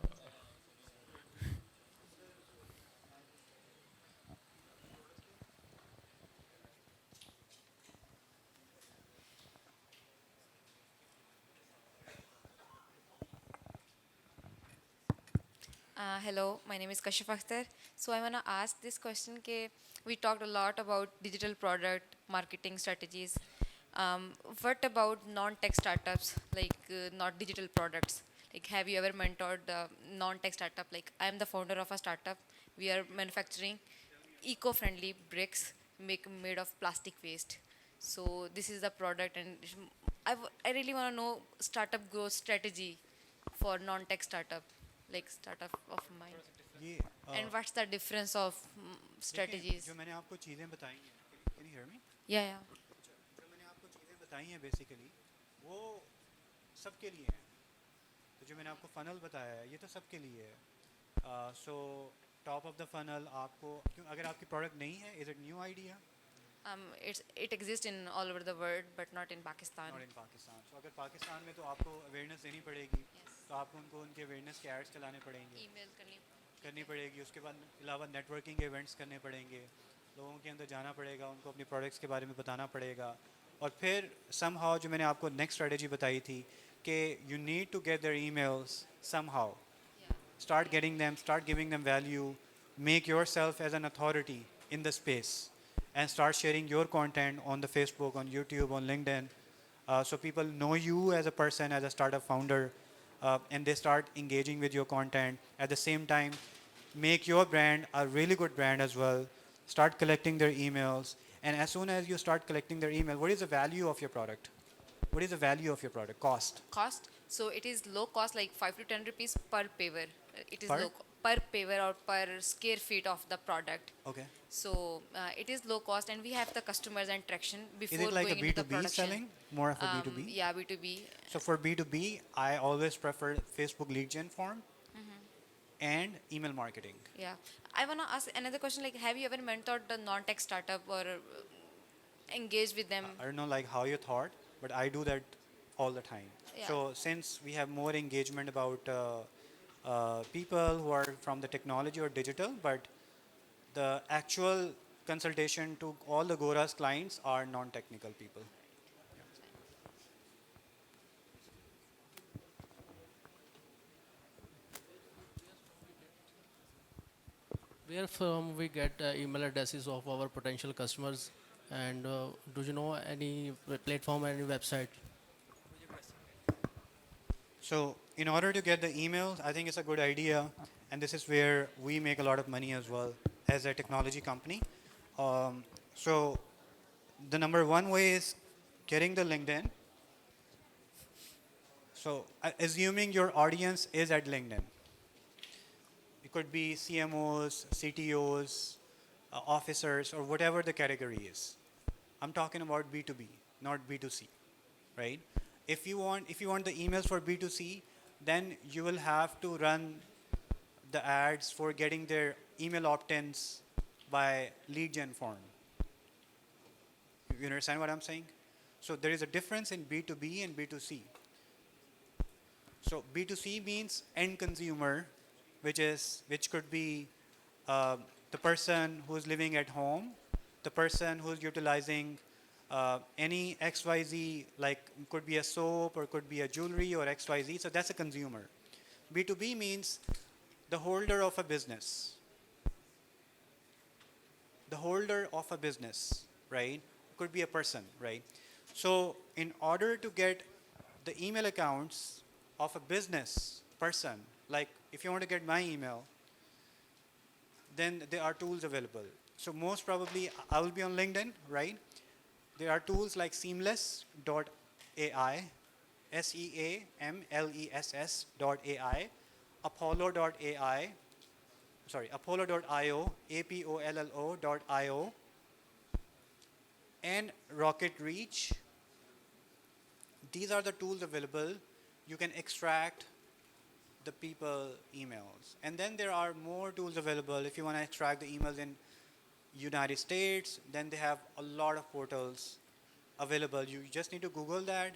E: Hello, my name is Kashif Akhtar. So I want to ask this question. We talked a lot about digital product marketing strategies. What about non-tech startups, like not digital products? Like, have you ever mentored the non-tech startup? Like, I am the founder of a startup. We are manufacturing eco-friendly bricks made of plastic waste. So this is the product, and I really want to know startup growth strategy for non-tech startup.
K: like startup of mine?
B: ये
K: And what's the difference of
B: देखिए,
K: strategies?
B: जो मैंने आपको चीज़ें बताई हैं, can you hear me?
K: Yeah, yeah.
B: जो मैंने आपको चीज़ें बताई हैं बेसिकली वो सबके लिए हैं. तो जो मैंने आपको फ़नल बताया है ये तो सबके लिए है. So top of the funnel आपको क्यों अगर आपकी प्रोडक्ट नहीं है, is it new idea?
K: It exists in all over the world, but not in Pakistan.
B: Not in Pakistan. So अगर पाकिस्तान में तो आपको अवेयरनेस देनी पड़ेगी.
K: Yes.
B: तो आपको उनको उनके अवेयरनेस के एड्स चलाने पड़ेंगे,
K: Email
B: करनी पड़ेगी. उसके बाद अलावा नेटवर्किंग इवेंट्स करने पड़ेंगे, लोगों के अंदर जाना पड़ेगा, उनको अपनी प्रोडक्ट्स के बारे में बताना पड़ेगा. और फिर समहाउ जो मैंने आपको नेक्स्ट स्ट्रेटजी बताई थी कि you need to get their emails somehow. Start getting them, start giving them value, make yourself as an authority in the space, and start sharing your content on the Facebook, on YouTube, on LinkedIn, so people know you as a person, as a startup founder, and they start engaging with your content. At the same time, make your brand a really good brand as well. Start collecting their emails, and as soon as you start collecting their email, what is the value of your product? What is the value of your product? Cost.
K: Cost. So it is low cost, like 5 to 10 rupees per paver. It is
B: Per?
K: per paver or per square feet of the product.
B: Okay.
K: So it is low cost, and we have the customers and traction before
B: Is it like a
K: going into the
B: B2B
K: production.
B: selling? More of a B2B?
K: Yeah, B2B.
B: So for B2B, I always prefer Facebook lead gen form and email marketing.
K: Yeah. I want to ask another question. Like, have you ever mentored the non-tech startup or engaged with them?
B: I don't know like how you thought, but I do that all the time.
K: Yeah.
B: So since we have more engagement about people who are from the technology or digital, but the actual consultation to all the Gora's clients are non-technical people.
L: Where from we get email addresses of our potential customers, and do you know any platform, any website?
B: So in order to get the emails, I think it's a good idea, and this is where we make a lot of money as well as a technology company. So the number one way is getting the LinkedIn. So assuming your audience is at LinkedIn, it could be CMOs, CTOs, officers, or whatever the category is. I'm talking about B2B, not B2C, right? If you want the emails for B2C, then you will have to run the ads for getting their email opt-ins by lead gen form. You understand what I'm saying? So there is a difference in B2B and B2C. So B2C means end consumer, which could be the person who's living at home, the person who's utilizing any XYZ, like could be a soap or could be a jewelry or XYZ. So that's a consumer. B2B means the holder of a business. The holder of a business, right? Could be a person, right? So in order to get the email accounts of a business person, like if you want to get my email, then there are tools available. So most probably I will be on LinkedIn, right? There are tools like seamless.ai, SEAMLESS.ai, Apollo.ai, Apollo.io, APOLLO.io, and Rocket Reach. These are the tools available. You can extract the people emails. And then there are more tools available. If you want to extract the emails in United States, then they have a lot of portals available. You just need to Google that,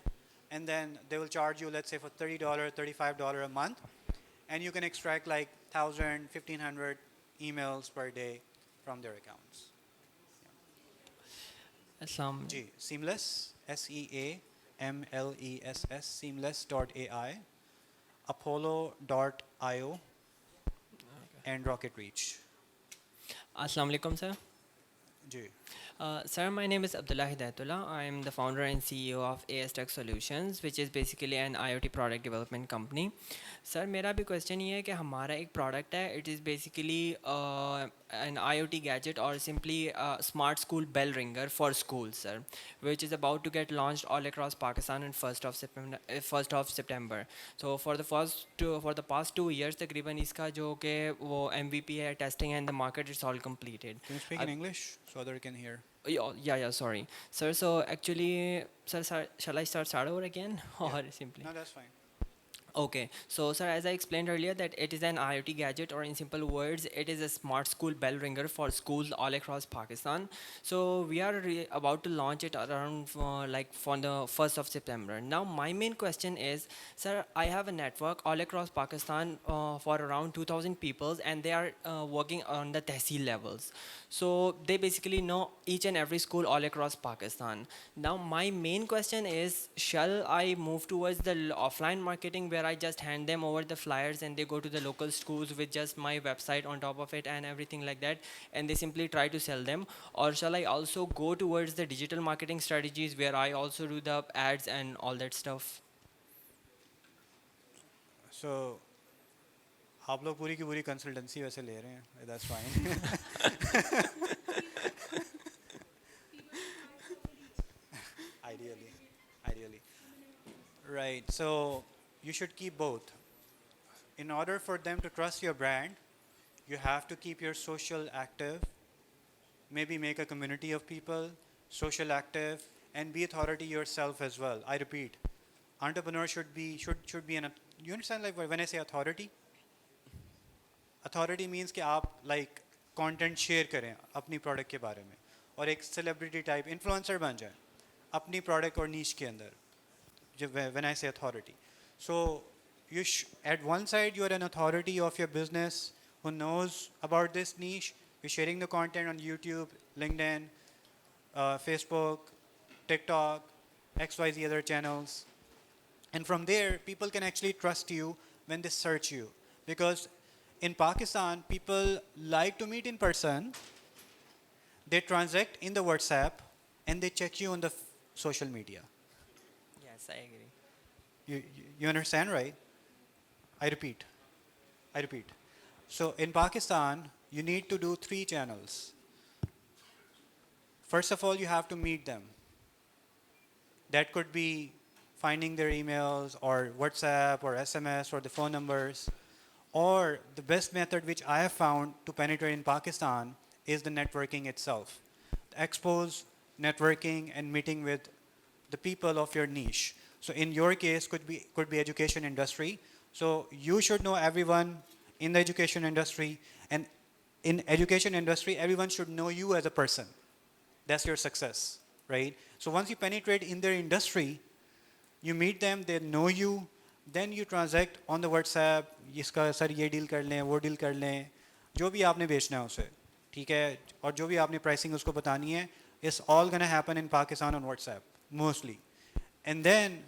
B: and then they will charge you, let's say, for $30, $35 a month, and you can extract like 1,000, 1,500 emails per day from their accounts. Ji, Seamless, SEAMLESS, seamless.ai, Apollo.io, and Rocket Reach.
M: Assalamu alaikum, sir.
B: Ji.
M: Sir, my name is Abdullah Hidayatullah. I am the founder and CEO of AS Tech Solutions, which is basically an IoT product development company. Sir, मेरा भी question ये है कि हमारा एक product है. It is basically an IoT gadget or simply a smart school bell ringer for schools, sir, which is about to get launched all across Pakistan on 1st of September. 1st of September. So for the past 2 years, तकरीबन इसका जो कि वो MVP है, testing and the market is all completed.
B: Can you speak in English so other can hear?
M: Yeah, sorry. Sir, so actually, sir, shall I start over again? Or simply?
B: No, that's fine.
M: Okay, so sir, as I explained earlier, that it is an IoT gadget, or in simple words, it is a smart school bell ringer for schools all across Pakistan. So we are about to launch it around like for the 1st of September. Now, my main question is, sir, I have a network all across Pakistan for around 2,000 people, and they are working on the tehsil levels. So they basically know each and every school all across Pakistan. Now, my main question is, shall I move towards the offline marketing where I just hand them over the flyers and they go to the local schools with just my website on top of it and everything like that, and they simply try to sell them? Or shall I also go towards the digital marketing strategies where I also do the ads and all that stuff?
B: So, आप लोग पूरी की पूरी consultancy वैसे ले रहे हैं, that's fine. Ideally. Right, so you should keep both. In order for them to trust your brand, you have to keep your social active, maybe make a community of people, social active, and be authority yourself as well. I repeat, entrepreneur should be an, you understand like when I say authority? Authority means कि आप like content share करें अपनी product के बारे में और एक celebrity type influencer बन जाए अपनी product और niche के अंदर. When I say authority, so you at one side you are an authority of your business who knows about this niche. You're sharing the content on YouTube, LinkedIn, Facebook, TikTok, XYZ other channels, and from there people can actually trust you when they search you, because in Pakistan people like to meet in person, they transact in the WhatsApp, and they check you on the social media.
M: Yes, I agree.
B: You understand, right? I repeat. So in Pakistan, you need to do 3 channels. First of all, you have to meet them. That could be finding their emails or WhatsApp or SMS or the phone numbers. Or the best method which I have found to penetrate in Pakistan is the networking itself. Expose, networking, and meeting with the people of your niche. So in your case, could be education industry. So you should know everyone in the education industry, and in education industry, everyone should know you as a person. That's your success, right? So once you penetrate in their industry, you meet them, they know you, then you transact on the WhatsApp, इसका sir ये deal कर लें, वो deal कर लें, जो भी आपने बेचना है उसे, ठीक है, और जो भी आपने pricing उसको बतानी है, it's all gonna happen in Pakistan on WhatsApp, mostly. And then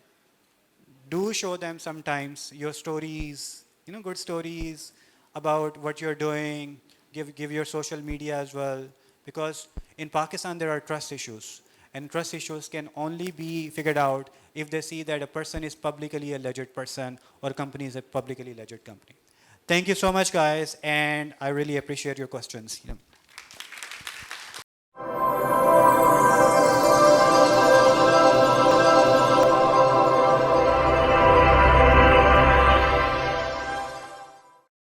B: do show them sometimes your stories, good stories about what you're doing, give your social media as well, because in Pakistan there are trust issues. And trust issues can only be figured out if they see that a person is publicly a legit person or a company is a publicly legit company. Thank you so much, guys, and I really appreciate your questions.